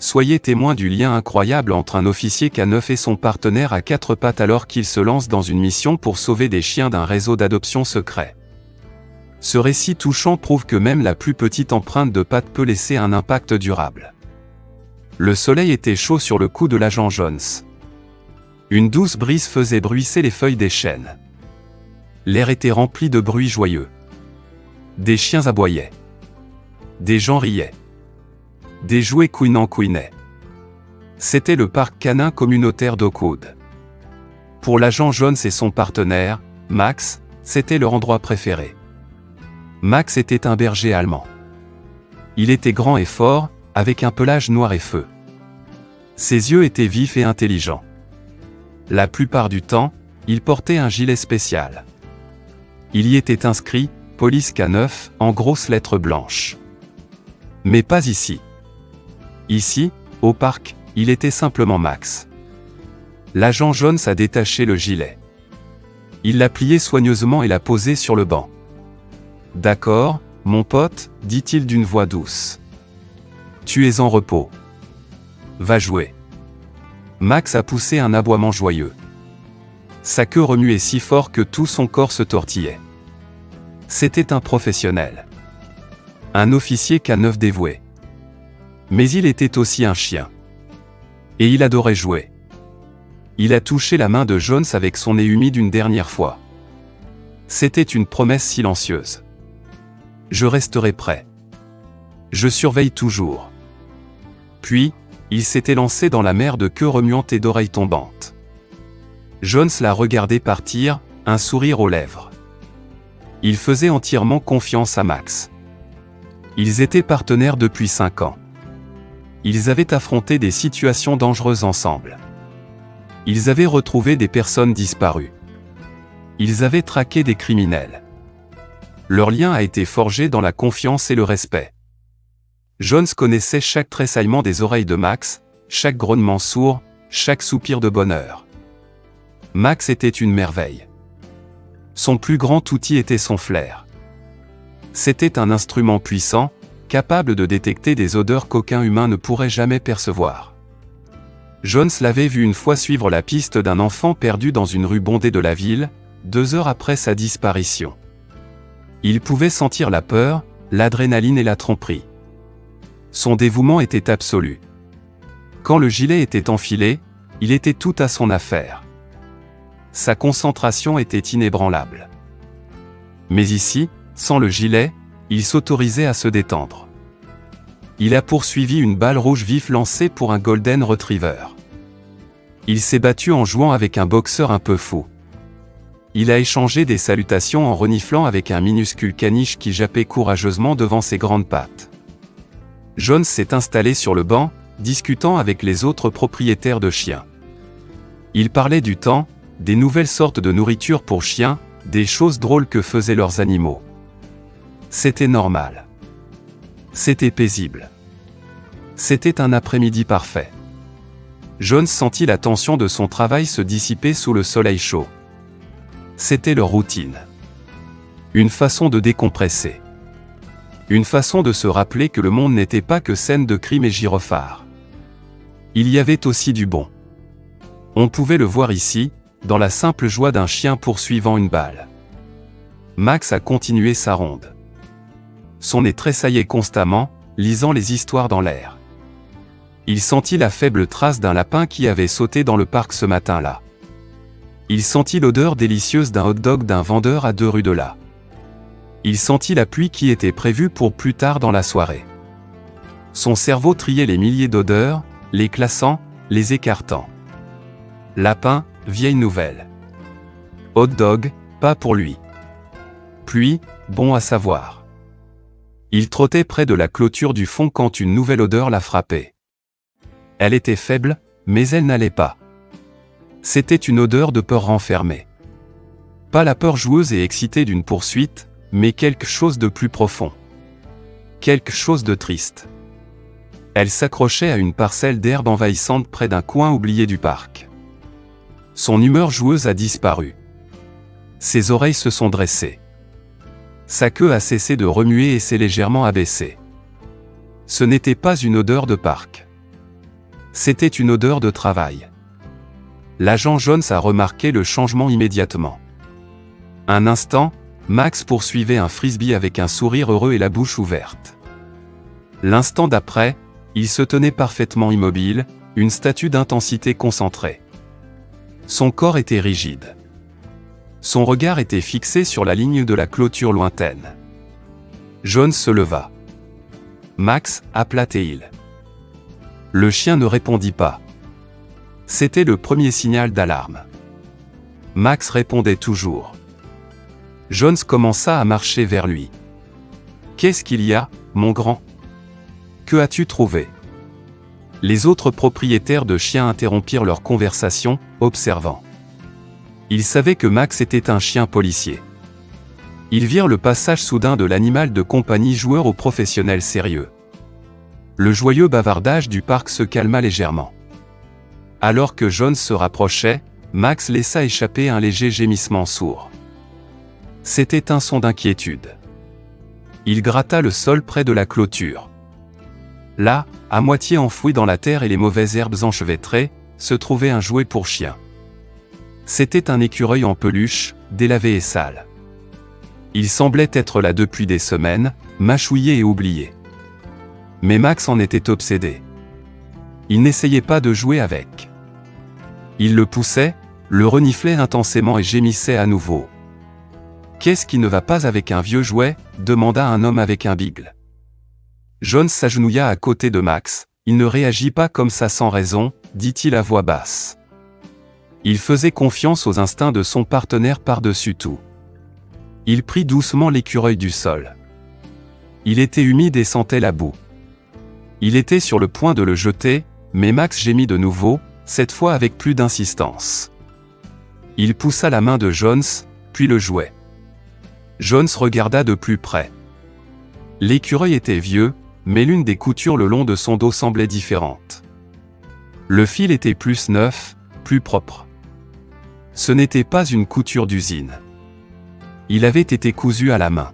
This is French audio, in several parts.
soyez témoin du lien incroyable entre un officier K9 et son partenaire à quatre pattes alors qu'il se lance dans une mission pour sauver des chiens d'un réseau d'adoption secret. Ce récit touchant prouve que même la plus petite empreinte de pattes peut laisser un impact durable. Le soleil était chaud sur le cou de l'agent Jones. Une douce brise faisait bruisser les feuilles des chênes. L'air était rempli de bruits joyeux. Des chiens aboyaient. Des gens riaient. Des jouets couinaient. C'était le parc canin communautaire d'Oakwood. Pour l'agent Jones et son partenaire, Max, c'était leur endroit préféré. Max était un berger allemand. Il était grand et fort, avec un pelage noir et feu. Ses yeux étaient vifs et intelligents. La plupart du temps, il portait un gilet spécial. Il y était inscrit « Police K9 » en grosses lettres blanches. Mais pas ici. Ici, au parc, il était simplement Max. L'agent Jones a détaché le gilet. Il l'a plié soigneusement et l'a posé sur le banc. « D'accord, mon pote, dit-il d'une voix douce. Tu es en repos. Va jouer. » Max a poussé un aboiement joyeux. Sa queue remuait si fort que tout son corps se tortillait. C'était un professionnel. Un officier K9 dévoué. Mais il était aussi un chien. Et il adorait jouer. Il a touché la main de Jones avec son nez humide une dernière fois. C'était une promesse silencieuse. Je resterai prêt. Je surveille toujours. Puis, il s'était lancé dans la mer de queue remuante et d'oreilles tombantes. Jones l'a regardé partir, un sourire aux lèvres. Il faisait entièrement confiance à Max. Ils étaient partenaires depuis 5 ans. Ils avaient affronté des situations dangereuses ensemble. Ils avaient retrouvé des personnes disparues. Ils avaient traqué des criminels. Leur lien a été forgé dans la confiance et le respect. Jones connaissait chaque tressaillement des oreilles de Max, chaque grognement sourd, chaque soupir de bonheur. Max était une merveille. Son plus grand outil était son flair. C'était un instrument puissant, capable de détecter des odeurs qu'aucun humain ne pourrait jamais percevoir. Jones l'avait vu une fois suivre la piste d'un enfant perdu dans une rue bondée de la ville, 2 heures après sa disparition. Il pouvait sentir la peur, l'adrénaline et la tromperie. Son dévouement était absolu. Quand le gilet était enfilé, il était tout à son affaire. Sa concentration était inébranlable. Mais ici, sans le gilet, il s'autorisait à se détendre. Il a poursuivi une balle rouge vif lancée pour un Golden Retriever. Il s'est battu en jouant avec un boxeur un peu fou. Il a échangé des salutations en reniflant avec un minuscule caniche qui jappait courageusement devant ses grandes pattes. Jones s'est installé sur le banc, discutant avec les autres propriétaires de chiens. Il parlait du temps, des nouvelles sortes de nourriture pour chiens, des choses drôles que faisaient leurs animaux. C'était normal. C'était paisible. C'était un après-midi parfait. Jones sentit la tension de son travail se dissiper sous le soleil chaud. C'était leur routine. Une façon de décompresser. Une façon de se rappeler que le monde n'était pas que scène de crimes et gyrophares. Il y avait aussi du bon. On pouvait le voir ici, dans la simple joie d'un chien poursuivant une balle. Max a continué sa ronde. Son nez tressaillait constamment, lisant les histoires dans l'air. Il sentit la faible trace d'un lapin qui avait sauté dans le parc ce matin-là. Il sentit l'odeur délicieuse d'un hot-dog d'un vendeur à 2 rues de là. Il sentit la pluie qui était prévue pour plus tard dans la soirée. Son cerveau triait les milliers d'odeurs, les classant, les écartant. Lapin, vieille nouvelle. Hot dog, pas pour lui. Pluie, bon à savoir. Il trottait près de la clôture du fond quand une nouvelle odeur l'a frappé. Elle était faible, mais elle n'allait pas. C'était une odeur de peur renfermée. Pas la peur joueuse et excitée d'une poursuite, mais quelque chose de plus profond. Quelque chose de triste. Elle s'accrochait à une parcelle d'herbe envahissante près d'un coin oublié du parc. Son humeur joueuse a disparu. Ses oreilles se sont dressées. Sa queue a cessé de remuer et s'est légèrement abaissée. Ce n'était pas une odeur de parc. C'était une odeur de travail. L'agent Jones a remarqué le changement immédiatement. Un instant, Max poursuivait un frisbee avec un sourire heureux et la bouche ouverte. L'instant d'après, il se tenait parfaitement immobile, une statue d'intensité concentrée. Son corps était rigide. Son regard était fixé sur la ligne de la clôture lointaine. Jones se leva. Max, appela Teil. Le chien ne répondit pas. C'était le premier signal d'alarme. Max répondait toujours. Jones commença à marcher vers lui. « Qu'est-ce qu'il y a, mon grand ? Que as-tu trouvé ?» Les autres propriétaires de chiens interrompirent leur conversation, observant. Ils savaient que Max était un chien policier. Ils virent le passage soudain de l'animal de compagnie joueur au professionnel sérieux. Le joyeux bavardage du parc se calma légèrement. Alors que Jones se rapprochait, Max laissa échapper un léger gémissement sourd. C'était un son d'inquiétude. Il gratta le sol près de la clôture. Là, à moitié enfoui dans la terre et les mauvaises herbes enchevêtrées, se trouvait un jouet pour chien. C'était un écureuil en peluche, délavé et sale. Il semblait être là depuis des semaines, mâchouillé et oublié. Mais Max en était obsédé. Il n'essayait pas de jouer avec. Il le poussait, le reniflait intensément et gémissait à nouveau. « Qu'est-ce qui ne va pas avec un vieux jouet ?» demanda un homme avec un bigle. Jones s'agenouilla à côté de Max. « Il ne réagit pas comme ça sans raison, » dit-il à voix basse. Il faisait confiance aux instincts de son partenaire par-dessus tout. Il prit doucement l'écureuil du sol. Il était humide et sentait la boue. Il était sur le point de le jeter, mais Max gémit de nouveau, cette fois avec plus d'insistance. Il poussa la main de Jones, puis le jouet. Jones regarda de plus près. L'écureuil était vieux, mais l'une des coutures le long de son dos semblait différente. Le fil était plus neuf, plus propre. Ce n'était pas une couture d'usine. Il avait été cousu à la main.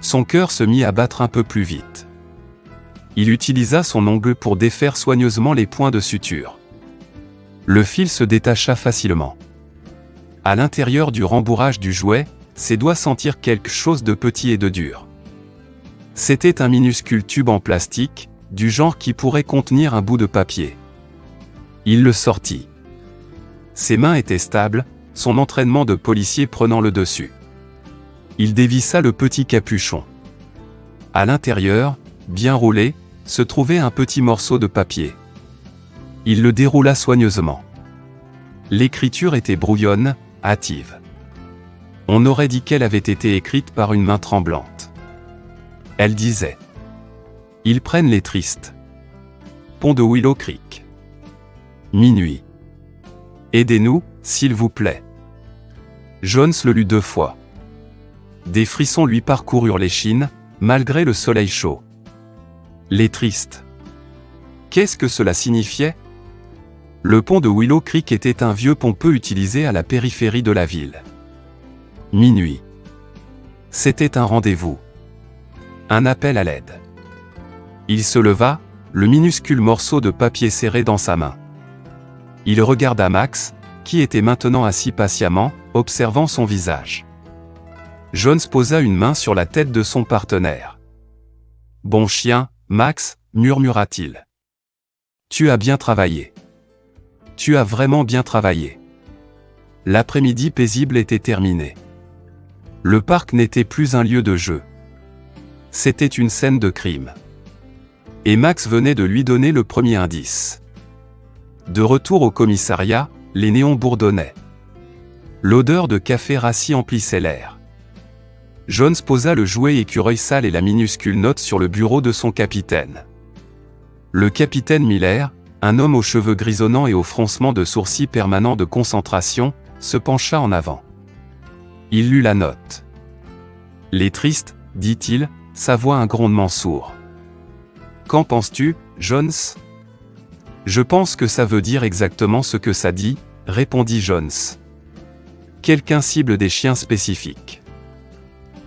Son cœur se mit à battre un peu plus vite. Il utilisa son ongle pour défaire soigneusement les points de suture. Le fil se détacha facilement. À l'intérieur du rembourrage du jouet, ses doigts sentirent quelque chose de petit et de dur. C'était un minuscule tube en plastique, du genre qui pourrait contenir un bout de papier. Il le sortit. Ses mains étaient stables, son entraînement de policier prenant le dessus. Il dévissa le petit capuchon. À l'intérieur, bien roulé, se trouvait un petit morceau de papier. Il le déroula soigneusement. L'écriture était brouillonne, hâtive. On aurait dit qu'elle avait été écrite par une main tremblante. Elle disait « Ils prennent les tristes. Pont de Willow Creek. Minuit. Aidez-nous, s'il vous plaît. » Jones le lut 2 fois. Des frissons lui parcoururent l'échine, malgré le soleil chaud. Les tristes. Qu'est-ce que cela signifiait ? Le pont de Willow Creek était un vieux pont peu utilisé à la périphérie de la ville. Minuit. C'était un rendez-vous. Un appel à l'aide. Il se leva, le minuscule morceau de papier serré dans sa main. Il regarda Max, qui était maintenant assis patiemment, observant son visage. Jones posa une main sur la tête de son partenaire. « Bon chien, Max, » murmura-t-il. « Tu as bien travaillé. Tu as vraiment bien travaillé. » L'après-midi paisible était terminé. Le parc n'était plus un lieu de jeu. C'était une scène de crime. Et Max venait de lui donner le premier indice. De retour au commissariat, les néons bourdonnaient. L'odeur de café rassis emplissait l'air. Jones posa le jouet écureuil sale et la minuscule note sur le bureau de son capitaine. Le capitaine Miller, un homme aux cheveux grisonnants et au froncement de sourcils permanent de concentration, se pencha en avant. Il lut la note. « Les tristes, » dit-il, sa voix un grondement sourd. « Qu'en penses-tu, Jones ?»« Je pense que ça veut dire exactement ce que ça dit, » répondit Jones. « Quelqu'un cible des chiens spécifiques.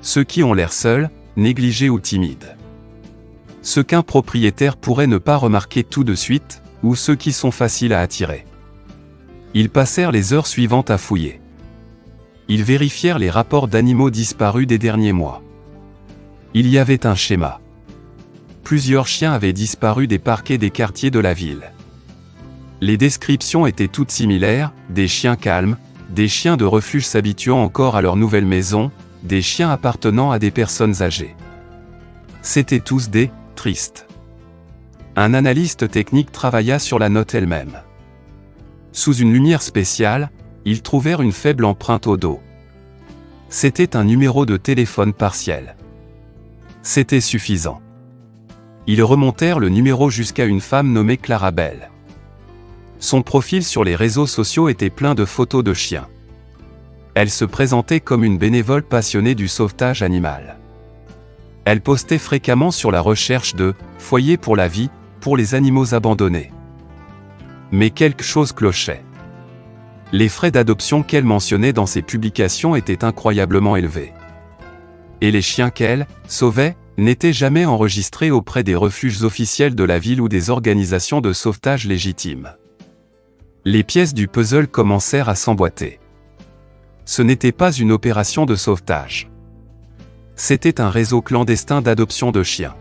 Ceux qui ont l'air seuls, négligés ou timides. Ce qu'un propriétaire pourrait ne pas remarquer tout de suite, ou ceux qui sont faciles à attirer. Ils passèrent les heures suivantes à fouiller. Ils vérifièrent les rapports d'animaux disparus des derniers mois. Il y avait un schéma. Plusieurs chiens avaient disparu des parquets des quartiers de la ville. Les descriptions étaient toutes similaires, des chiens calmes, des chiens de refuge s'habituant encore à leur nouvelle maison, des chiens appartenant à des personnes âgées. C'étaient tous des « tristes ». Un analyste technique travailla sur la note elle-même. Sous une lumière spéciale, ils trouvèrent une faible empreinte au dos. C'était un numéro de téléphone partiel. C'était suffisant. Ils remontèrent le numéro jusqu'à une femme nommée Clara Bell. Son profil sur les réseaux sociaux était plein de photos de chiens. Elle se présentait comme une bénévole passionnée du sauvetage animal. Elle postait fréquemment sur la recherche de « foyers pour la vie » pour les animaux abandonnés. Mais quelque chose clochait. Les frais d'adoption qu'elle mentionnait dans ses publications étaient incroyablement élevés. Et les chiens qu'elle sauvait n'étaient jamais enregistrés auprès des refuges officiels de la ville ou des organisations de sauvetage légitimes. Les pièces du puzzle commencèrent à s'emboîter. Ce n'était pas une opération de sauvetage. C'était un réseau clandestin d'adoption de chiens.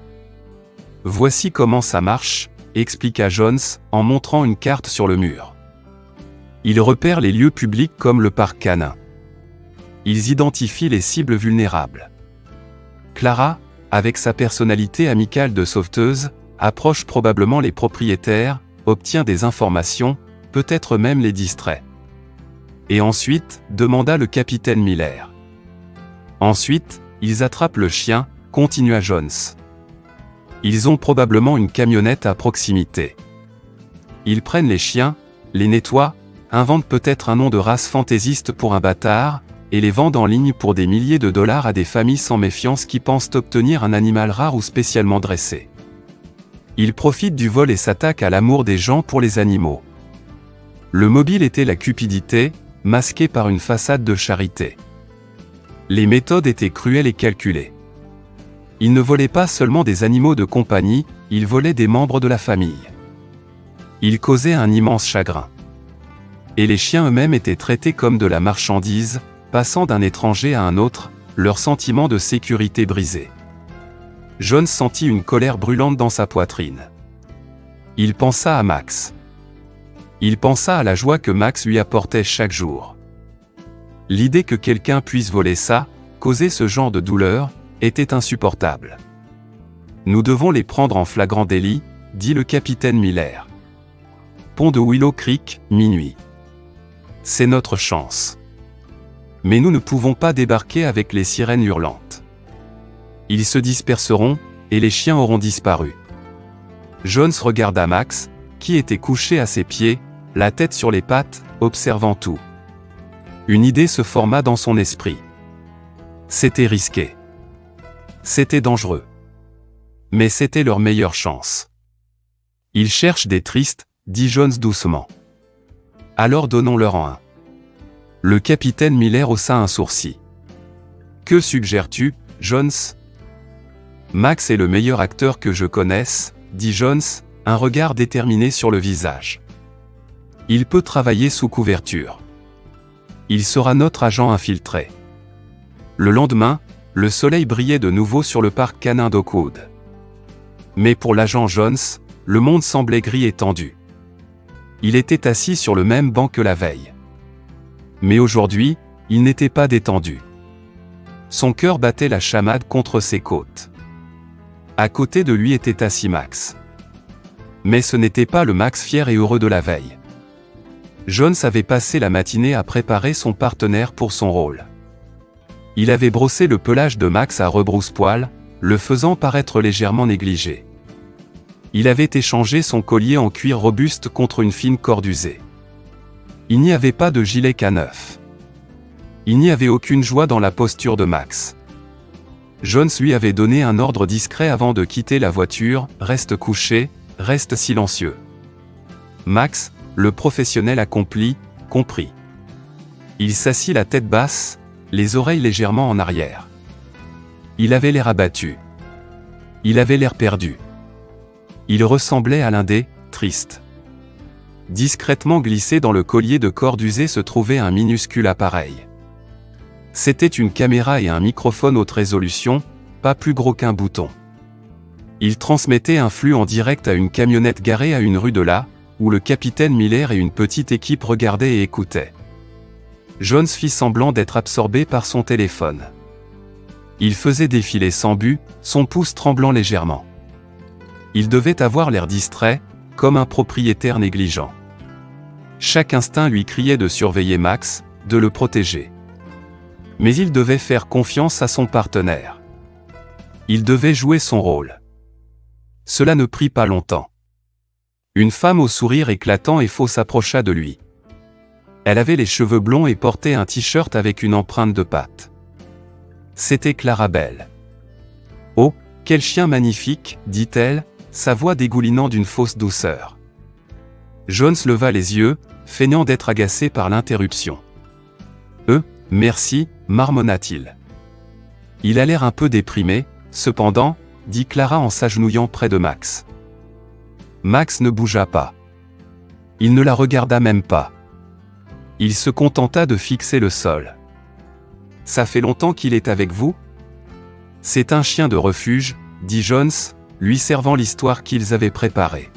Voici comment ça marche, expliqua Jones, en montrant une carte sur le mur. Ils repèrent les lieux publics comme le parc canin. Ils identifient les cibles vulnérables. Clara, avec sa personnalité amicale de sauveteuse, approche probablement les propriétaires, obtient des informations, peut-être même les distrait. Et ensuite, demanda le capitaine Miller. Ensuite, ils attrapent le chien, continua Jones. Ils ont probablement une camionnette à proximité. Ils prennent les chiens, les nettoient, inventent peut-être un nom de race fantaisiste pour un bâtard, et les vendent en ligne pour des milliers de dollars à des familles sans méfiance qui pensent obtenir un animal rare ou spécialement dressé. Ils profitent du vol et s'attaquent à l'amour des gens pour les animaux. Le mobile était la cupidité, masquée par une façade de charité. Les méthodes étaient cruelles et calculées. Ils ne volaient pas seulement des animaux de compagnie, ils volaient des membres de la famille. Ils causaient un immense chagrin. Et les chiens eux-mêmes étaient traités comme de la marchandise, passant d'un étranger à un autre, leur sentiment de sécurité brisé. Jones sentit une colère brûlante dans sa poitrine. Il pensa à Max. Il pensa à la joie que Max lui apportait chaque jour. L'idée que quelqu'un puisse voler ça, causer ce genre de douleur, était insupportable. Nous devons les prendre en flagrant délit, dit le capitaine Miller. Pont de Willow Creek, minuit. C'est notre chance. Mais nous ne pouvons pas débarquer avec les sirènes hurlantes. Ils se disperseront, et les chiens auront disparu. Jones regarda Max, qui était couché à ses pieds, la tête sur les pattes, observant tout. Une idée se forma dans son esprit. C'était risqué. C'était dangereux. Mais c'était leur meilleure chance. Ils cherchent des tristes, dit Jones doucement. Alors donnons-leur un. Le capitaine Miller haussa un sourcil. Que suggères-tu, Jones? Max est le meilleur acteur que je connaisse, dit Jones, un regard déterminé sur le visage. Il peut travailler sous couverture. Il sera notre agent infiltré. Le lendemain, le soleil brillait de nouveau sur le parc canin d'Oakwood. Mais pour l'agent Jones, le monde semblait gris et tendu. Il était assis sur le même banc que la veille. Mais aujourd'hui, il n'était pas détendu. Son cœur battait la chamade contre ses côtes. À côté de lui était assis Max. Mais ce n'était pas le Max fier et heureux de la veille. Jones avait passé la matinée à préparer son partenaire pour son rôle. Il avait brossé le pelage de Max à rebrousse-poil, le faisant paraître légèrement négligé. Il avait échangé son collier en cuir robuste contre une fine corde usée. Il n'y avait pas de gilet qu'à neuf. Il n'y avait aucune joie dans la posture de Max. Jones lui avait donné un ordre discret avant de quitter la voiture, « Reste couché, reste silencieux. » Max, le professionnel accompli, comprit. Il s'assit la tête basse, les oreilles légèrement en arrière. Il avait l'air abattu. Il avait l'air perdu. Il ressemblait à l'un des « tristes ». discrètement glissé dans le collier de corde usé se trouvait un minuscule appareil. C'était une caméra et un microphone haute résolution, pas plus gros qu'un bouton. Il transmettait un flux en direct à une camionnette garée à une rue de là, où le capitaine Miller et une petite équipe regardaient et écoutaient. Jones fit semblant d'être absorbé par son téléphone. Il faisait défiler sans but, son pouce tremblant légèrement. Il devait avoir l'air distrait, comme un propriétaire négligent. Chaque instinct lui criait de surveiller Max, de le protéger. Mais il devait faire confiance à son partenaire. Il devait jouer son rôle. Cela ne prit pas longtemps. Une femme au sourire éclatant et faux s'approcha de lui. Elle avait les cheveux blonds et portait un t-shirt avec une empreinte de pattes. C'était Clara Bell. « Oh, quel chien magnifique !» dit-elle, sa voix dégoulinant d'une fausse douceur. Jones leva les yeux, feignant d'être agacé par l'interruption. « Merci » marmonna-t-il. Il a l'air un peu déprimé, cependant, dit Clara en s'agenouillant près de Max. Max ne bougea pas. Il ne la regarda même pas. Il se contenta de fixer le sol. « Ça fait longtemps qu'il est avec vous ? » « C'est un chien de refuge, » dit Jones, lui servant l'histoire qu'ils avaient préparée.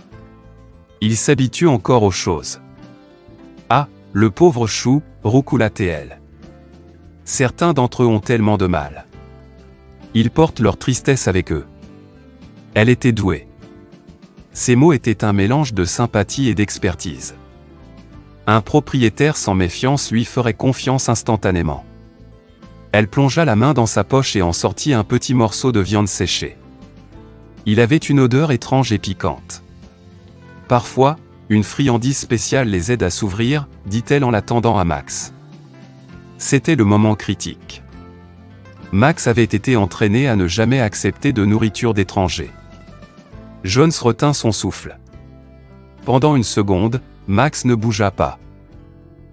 « Il s'habitue encore aux choses. »« Ah, le pauvre chou, » roucoula-t-elle. « Certains d'entre eux ont tellement de mal. Ils portent leur tristesse avec eux. » Elle était douée. Ces mots étaient un mélange de sympathie et d'expertise. Un propriétaire sans méfiance lui ferait confiance instantanément. Elle plongea la main dans sa poche et en sortit un petit morceau de viande séchée. Il avait une odeur étrange et piquante. Parfois, une friandise spéciale les aide à s'ouvrir, dit-elle en la tendant à Max. C'était le moment critique. Max avait été entraîné à ne jamais accepter de nourriture d'étrangers. Jones retint son souffle. Pendant une seconde, Max ne bougea pas.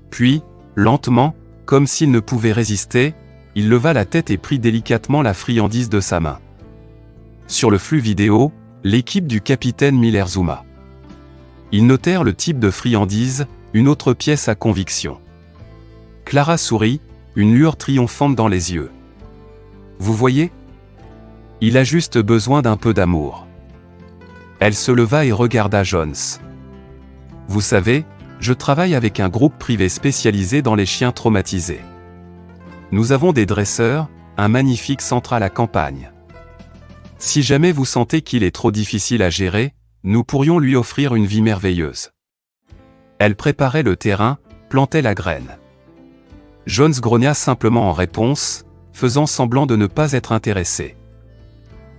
Puis, lentement, comme s'il ne pouvait résister, il leva la tête et prit délicatement la friandise de sa main. Sur le flux vidéo, l'équipe du capitaine Miller zooma. Ils notèrent le type de friandise, une autre pièce à conviction. Clara sourit, une lueur triomphante dans les yeux. « Vous voyez ? Il a juste besoin d'un peu d'amour. » Elle se leva et regarda Jones. « Vous savez, je travaille avec un groupe privé spécialisé dans les chiens traumatisés. Nous avons des dresseurs, un magnifique centre à la campagne. Si jamais vous sentez qu'il est trop difficile à gérer, nous pourrions lui offrir une vie merveilleuse. » Elle préparait le terrain, plantait la graine. Jones grogna simplement en réponse, faisant semblant de ne pas être intéressé.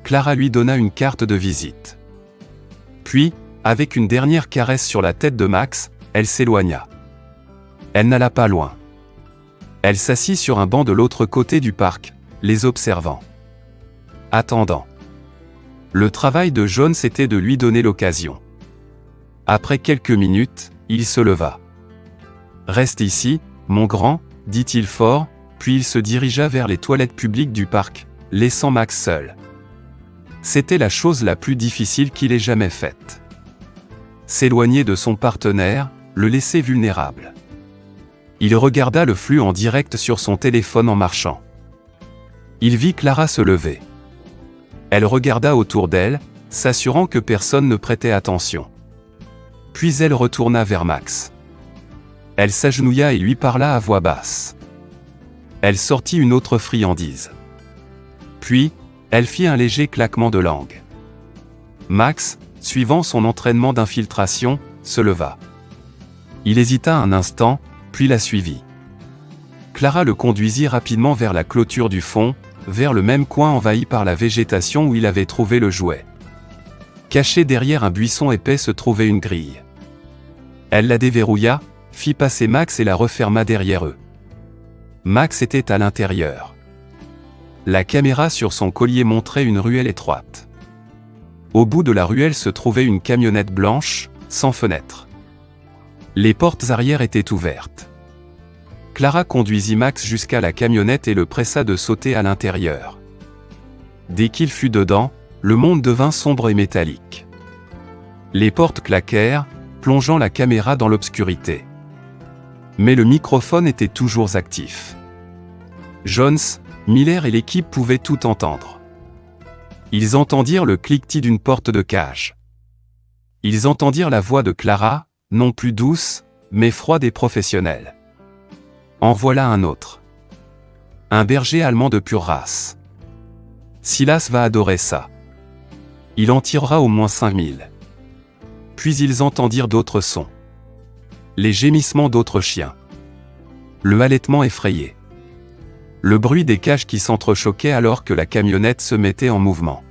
Clara lui donna une carte de visite. Puis, avec une dernière caresse sur la tête de Max, elle s'éloigna. Elle n'alla pas loin. Elle s'assit sur un banc de l'autre côté du parc, les observant. Attendant. Le travail de Jones était de lui donner l'occasion. Après quelques minutes, il se leva. « Reste ici, mon grand » dit-il fort, puis il se dirigea vers les toilettes publiques du parc, laissant Max seul. C'était la chose la plus difficile qu'il ait jamais faite. S'éloigner de son partenaire, le laisser vulnérable. Il regarda le flux en direct sur son téléphone en marchant. Il vit Clara se lever. Elle regarda autour d'elle, s'assurant que personne ne prêtait attention. Puis elle retourna vers Max. Elle s'agenouilla et lui parla à voix basse. Elle sortit une autre friandise. Puis, elle fit un léger claquement de langue. Max, suivant son entraînement d'infiltration, se leva. Il hésita un instant, puis la suivit. Clara le conduisit rapidement vers la clôture du fond, vers le même coin envahi par la végétation où il avait trouvé le jouet. Caché derrière un buisson épais se trouvait une grille. Elle la déverrouilla, fit passer Max et la referma derrière eux. Max était à l'intérieur. La caméra sur son collier montrait une ruelle étroite. Au bout de la ruelle se trouvait une camionnette blanche, sans fenêtre. Les portes arrière étaient ouvertes. Clara conduisit Max jusqu'à la camionnette et le pressa de sauter à l'intérieur. Dès qu'il fut dedans, le monde devint sombre et métallique. Les portes claquèrent, plongeant la caméra dans l'obscurité. Mais le microphone était toujours actif. Jones, Miller et l'équipe pouvaient tout entendre. Ils entendirent le cliquetis d'une porte de cage. Ils entendirent la voix de Clara, non plus douce, mais froide et professionnelle. En voilà un autre. Un berger allemand de pure race. Silas va adorer ça. Il en tirera au moins 5000. Puis ils entendirent d'autres sons. Les gémissements d'autres chiens. Le halètement effrayé. Le bruit des cages qui s'entrechoquaient alors que la camionnette se mettait en mouvement.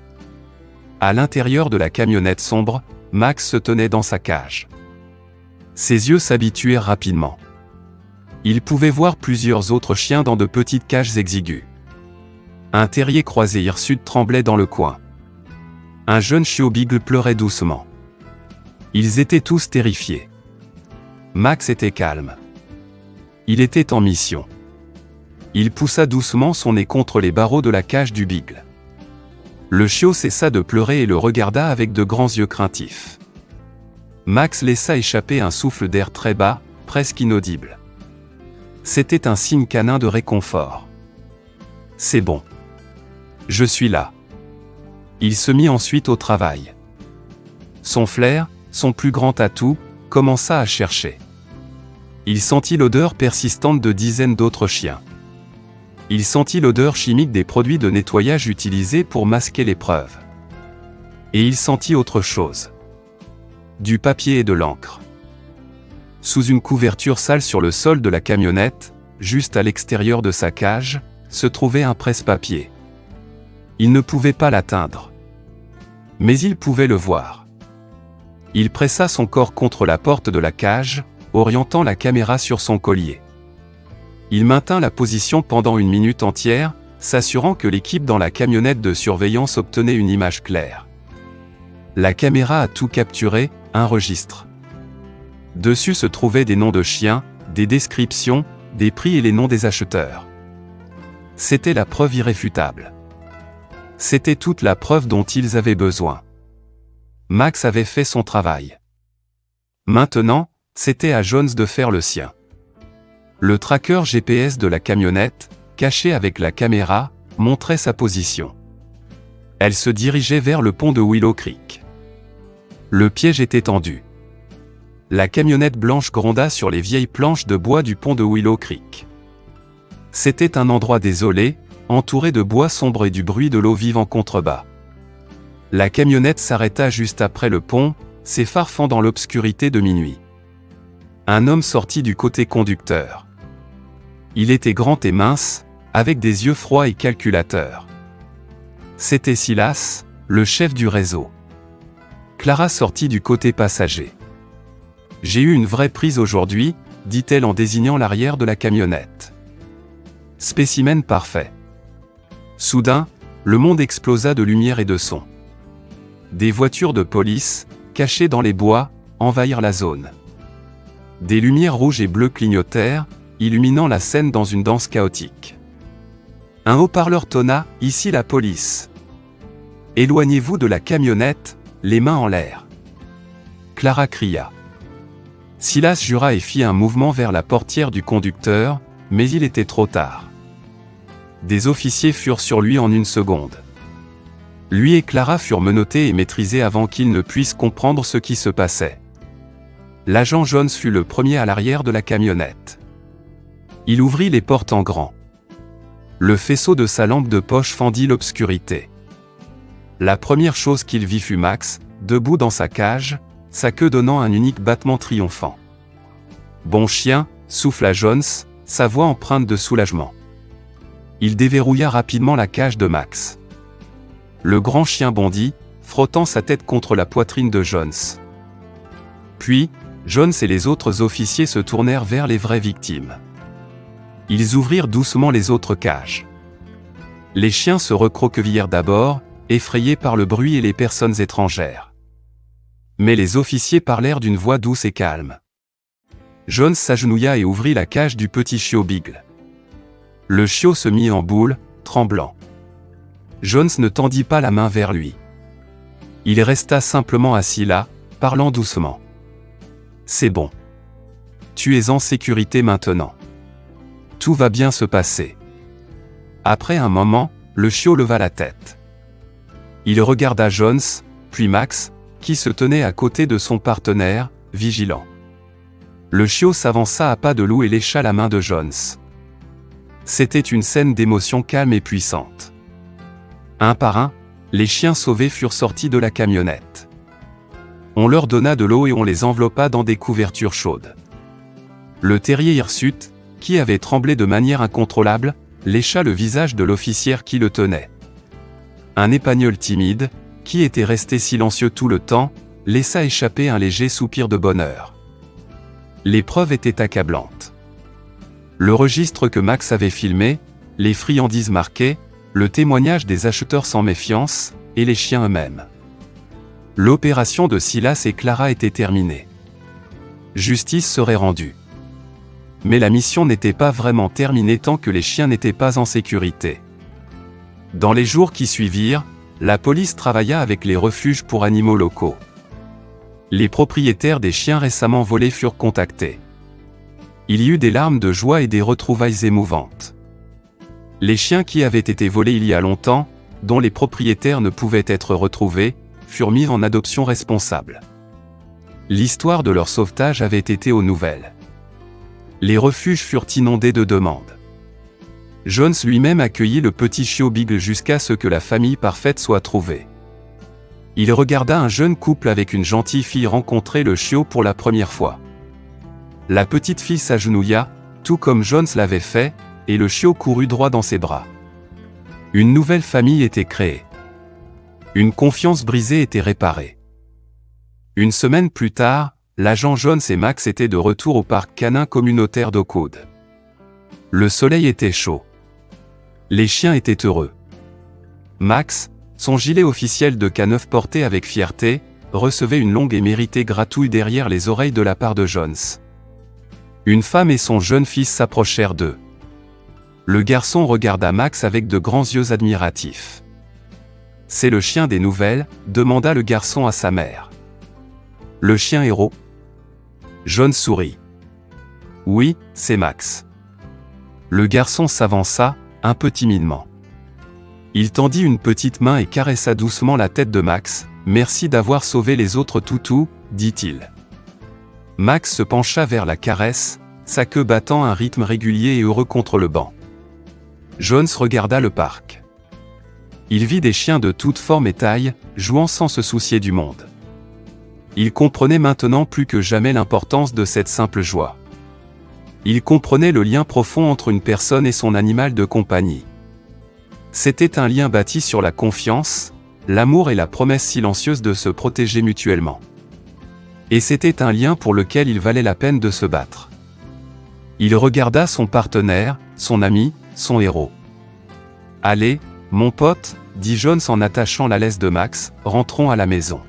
À l'intérieur de la camionnette sombre, Max se tenait dans sa cage. Ses yeux s'habituèrent rapidement. Il pouvait voir plusieurs autres chiens dans de petites cages exiguës. Un terrier croisé hirsute tremblait dans le coin. Un jeune chiot beagle pleurait doucement. Ils étaient tous terrifiés. Max était calme. Il était en mission. Il poussa doucement son nez contre les barreaux de la cage du beagle. Le chiot cessa de pleurer et le regarda avec de grands yeux craintifs. Max laissa échapper un souffle d'air très bas, presque inaudible. C'était un signe canin de réconfort. « C'est bon. Je suis là. » Il se mit ensuite au travail. Son flair, son plus grand atout, commença à chercher. Il sentit l'odeur persistante de dizaines d'autres chiens. Il sentit l'odeur chimique des produits de nettoyage utilisés pour masquer les preuves. Et il sentit autre chose. Du papier et de l'encre. Sous une couverture sale sur le sol de la camionnette, juste à l'extérieur de sa cage, se trouvait un presse-papier. Il ne pouvait pas l'atteindre. Mais il pouvait le voir. Il pressa son corps contre la porte de la cage, orientant la caméra sur son collier. Il maintint la position pendant 1 minute entière, s'assurant que l'équipe dans la camionnette de surveillance obtenait une image claire. La caméra a tout capturé, un registre. Dessus se trouvaient des noms de chiens, des descriptions, des prix et les noms des acheteurs. C'était la preuve irréfutable. C'était toute la preuve dont ils avaient besoin. Max avait fait son travail. Maintenant, c'était à Jones de faire le sien. Le tracker GPS de la camionnette, caché avec la caméra, montrait sa position. Elle se dirigeait vers le pont de Willow Creek. Le piège était tendu. La camionnette blanche gronda sur les vieilles planches de bois du pont de Willow Creek. C'était un endroit désolé, entouré de bois sombre et du bruit de l'eau vive en contrebas. La camionnette s'arrêta juste après le pont, ses phares fendant l'obscurité de minuit. Un homme sortit du côté conducteur. Il était grand et mince, avec des yeux froids et calculateurs. C'était Silas, le chef du réseau. Clara sortit du côté passager. « J'ai eu une vraie prise aujourd'hui », dit-elle en désignant l'arrière de la camionnette. Spécimen parfait. Soudain, le monde explosa de lumière et de son. Des voitures de police, cachées dans les bois, envahirent la zone. Des lumières rouges et bleues clignotèrent, illuminant la scène dans une danse chaotique. Un haut-parleur tonna « Ici la police !» Éloignez-vous de la camionnette, les mains en l'air. Clara cria. Silas jura et fit un mouvement vers la portière du conducteur, mais il était trop tard. Des officiers furent sur lui en 1 seconde. Lui et Clara furent menottés et maîtrisés avant qu'ils ne puissent comprendre ce qui se passait. L'agent Jones fut le premier à l'arrière de la camionnette. Il ouvrit les portes en grand. Le faisceau de sa lampe de poche fendit l'obscurité. La première chose qu'il vit fut Max, debout dans sa cage, sa queue donnant un unique battement triomphant. « Bon chien », souffla Jones, sa voix empreinte de soulagement. Il déverrouilla rapidement la cage de Max. Le grand chien bondit, frottant sa tête contre la poitrine de Jones. Puis, Jones et les autres officiers se tournèrent vers les vraies victimes. Ils ouvrirent doucement les autres cages. Les chiens se recroquevillèrent d'abord, effrayés par le bruit et les personnes étrangères. Mais les officiers parlèrent d'une voix douce et calme. Jones s'agenouilla et ouvrit la cage du petit chiot Beagle. Le chiot se mit en boule, tremblant. Jones ne tendit pas la main vers lui. Il resta simplement assis là, parlant doucement. C'est bon. Tu es en sécurité maintenant. Tout va bien se passer. Après un moment, le chiot leva la tête. Il regarda Jones, puis Max, qui se tenait à côté de son partenaire, vigilant. Le chiot s'avança à pas de loup et lécha la main de Jones. C'était une scène d'émotion calme et puissante. Un par un, les chiens sauvés furent sortis de la camionnette. On leur donna de l'eau et on les enveloppa dans des couvertures chaudes. Le terrier hirsute, qui avait tremblé de manière incontrôlable, lécha le visage de l'officière qui le tenait. Un épagnol timide, qui était resté silencieux tout le temps, laissa échapper un léger soupir de bonheur. L'épreuve était accablante. Le registre que Max avait filmé, les friandises marquées, le témoignage des acheteurs sans méfiance, et les chiens eux-mêmes. L'opération de Silas et Clara était terminée. Justice serait rendue. Mais la mission n'était pas vraiment terminée tant que les chiens n'étaient pas en sécurité. Dans les jours qui suivirent, la police travailla avec les refuges pour animaux locaux. Les propriétaires des chiens récemment volés furent contactés. Il y eut des larmes de joie et des retrouvailles émouvantes. Les chiens qui avaient été volés il y a longtemps, dont les propriétaires ne pouvaient être retrouvés, furent mis en adoption responsable. L'histoire de leur sauvetage avait été aux nouvelles. Les refuges furent inondés de demandes. Jones lui-même accueillit le petit chiot Beagle jusqu'à ce que la famille parfaite soit trouvée. Il regarda un jeune couple avec une gentille fille rencontrer le chiot pour la première fois. La petite fille s'agenouilla, tout comme Jones l'avait fait, et le chiot courut droit dans ses bras. Une nouvelle famille était créée. Une confiance brisée était réparée. Une semaine plus tard, l'agent Jones et Max étaient de retour au parc canin communautaire d'Oakwood. Le soleil était chaud. Les chiens étaient heureux. Max, son gilet officiel de K9 porté avec fierté, recevait une longue et méritée gratouille derrière les oreilles de la part de Jones. Une femme et son jeune fils s'approchèrent d'eux. Le garçon regarda Max avec de grands yeux admiratifs. « C'est le chien des nouvelles ?» demanda le garçon à sa mère. « Le chien héros ?» Jones sourit. « Oui, c'est Max. » Le garçon s'avança, un peu timidement. Il tendit une petite main et caressa doucement la tête de Max. « Merci d'avoir sauvé les autres toutous, » dit-il. Max se pencha vers la caresse, sa queue battant un rythme régulier et heureux contre le banc. Jones regarda le parc. Il vit des chiens de toutes formes et tailles, jouant sans se soucier du monde. Il comprenait maintenant plus que jamais l'importance de cette simple joie. Il comprenait le lien profond entre une personne et son animal de compagnie. C'était un lien bâti sur la confiance, l'amour et la promesse silencieuse de se protéger mutuellement. Et c'était un lien pour lequel il valait la peine de se battre. Il regarda son partenaire, son ami, son héros. « Allez, mon pote, dit Jones en attachant la laisse de Max, rentrons à la maison.